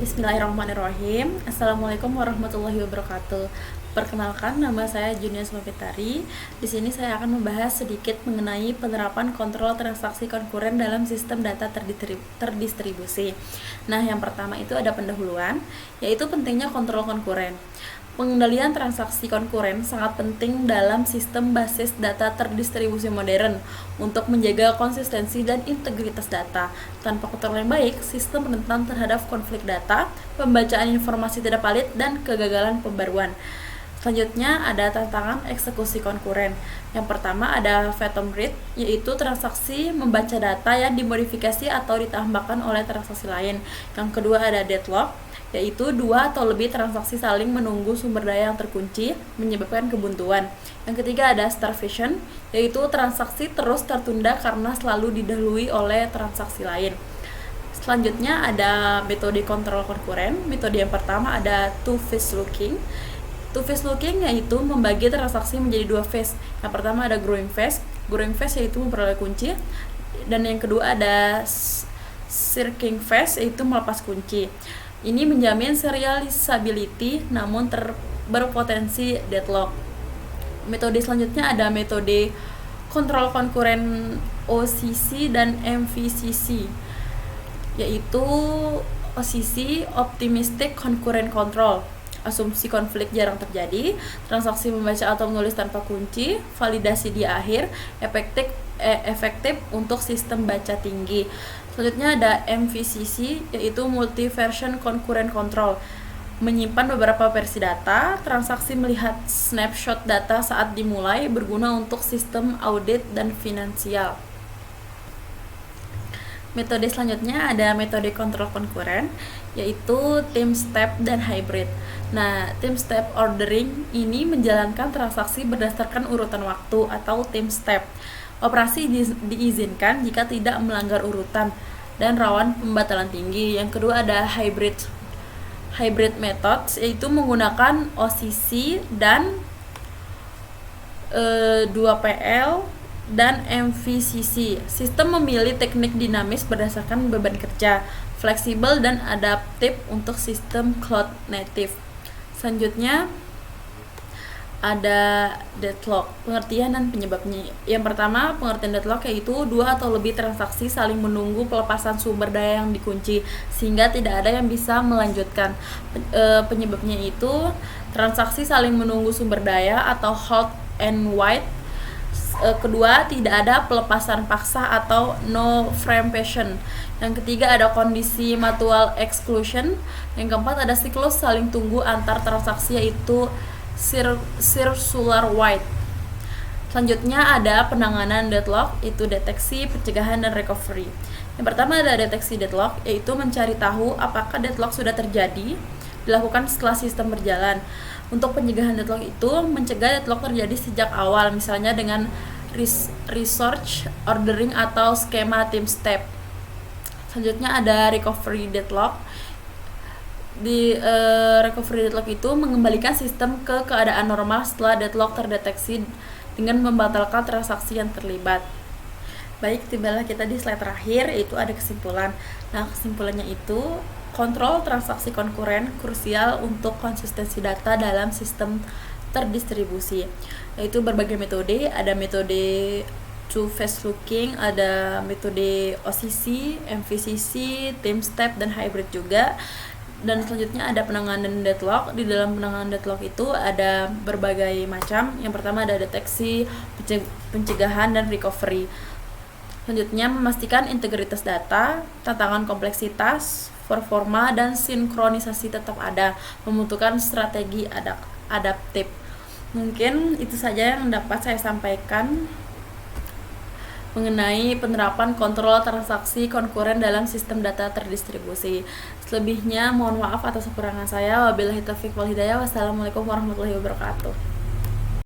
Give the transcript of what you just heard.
Bismillahirrahmanirrahim. Assalamualaikum warahmatullahi wabarakatuh. Perkenalkan, nama saya Junia Sumapitari. Di sini saya akan membahas sedikit mengenai penerapan kontrol transaksi konkuren dalam sistem data terdistribusi. Nah, yang pertama itu ada pendahuluan, yaitu pentingnya kontrol konkuren. Pengendalian transaksi konkuren sangat penting dalam sistem basis data terdistribusi modern untuk menjaga konsistensi dan integritas data. Tanpa kontrol yang baik, sistem rentan terhadap konflik data, pembacaan informasi tidak valid, dan kegagalan pembaruan. Selanjutnya ada tantangan eksekusi konkuren. Yang pertama ada phantom read, yaitu transaksi membaca data yang dimodifikasi atau ditambahkan oleh transaksi lain. Yang kedua ada deadlock, yaitu dua atau lebih transaksi saling menunggu sumber daya yang terkunci, menyebabkan kebuntuan. Yang ketiga ada starvation, yaitu transaksi terus tertunda karena selalu didahului oleh transaksi lain. Selanjutnya ada metode kontrol konkuren. Metode yang pertama ada two-phase looking. Two-phase looking yaitu membagi transaksi menjadi dua phase. Yang pertama ada growing phase. Growing phase yaitu memperoleh kunci. Dan yang kedua ada shrinking phase yaitu melepas kunci. Ini menjamin serializability namun berpotensi deadlock. Metode selanjutnya ada metode kontrol konkuren OCC dan MVCC, yaitu OCC Optimistic Concurrent Control. Asumsi konflik jarang terjadi, transaksi membaca atau menulis tanpa kunci, validasi di akhir, efektif untuk sistem baca tinggi. Selanjutnya ada MVCC, yaitu Multi Version Concurrent Control, menyimpan beberapa versi data, transaksi melihat snapshot data saat dimulai, berguna untuk sistem audit dan finansial. Metode selanjutnya ada metode kontrol konkuren, yaitu team step dan hybrid. Nah, team step ordering ini menjalankan transaksi berdasarkan urutan waktu atau team step. Operasi diizinkan jika tidak melanggar urutan dan rawan pembatalan tinggi. Yang kedua ada hybrid methods, yaitu menggunakan OCC dan 2PL dan MVCC. Sistem memilih teknik dinamis berdasarkan beban kerja, fleksibel dan adaptif untuk sistem cloud native. Selanjutnya ada deadlock, pengertian dan penyebabnya. Yang pertama, pengertian deadlock yaitu dua atau lebih transaksi saling menunggu pelepasan sumber daya yang dikunci sehingga tidak ada yang bisa melanjutkan. Penyebabnya itu transaksi saling menunggu sumber daya atau halt and wait. Kedua, tidak ada pelepasan paksa atau no frame-passion. Yang ketiga ada kondisi mutual exclusion. Yang keempat ada siklus saling tunggu antar transaksi yaitu circular wait. Selanjutnya ada penanganan deadlock, yaitu deteksi, pencegahan, dan recovery. Yang pertama ada deteksi deadlock, yaitu mencari tahu apakah deadlock sudah terjadi, dilakukan setelah sistem berjalan. Untuk pencegahan deadlock itu mencegah deadlock terjadi sejak awal, misalnya dengan research ordering atau skema team step. Selanjutnya ada recovery deadlock. Di recovery deadlock itu mengembalikan sistem ke keadaan normal setelah deadlock terdeteksi dengan membatalkan transaksi yang terlibat. Baik, tibalah kita di slide terakhir, yaitu ada kesimpulan. Nah, kesimpulannya itu kontrol transaksi konkuren krusial untuk konsistensi data dalam sistem terdistribusi, yaitu berbagai metode. Ada metode two-phase looking, ada metode OCC, MVCC, team step, dan hybrid juga. Dan selanjutnya ada penanganan deadlock. Di dalam penanganan deadlock itu ada berbagai macam. Yang pertama ada deteksi, pencegahan, dan recovery. Selanjutnya memastikan integritas data, tantangan kompleksitas, performa, dan sinkronisasi tetap ada, membutuhkan strategi adaptif. Mungkin itu saja yang dapat saya sampaikan mengenai penerapan kontrol transaksi konkuren dalam sistem data terdistribusi. Selebihnya mohon maaf atas kekurangan saya. Wabillahi taufiq wal hidayah. Wassalamualaikum warahmatullahi wabarakatuh.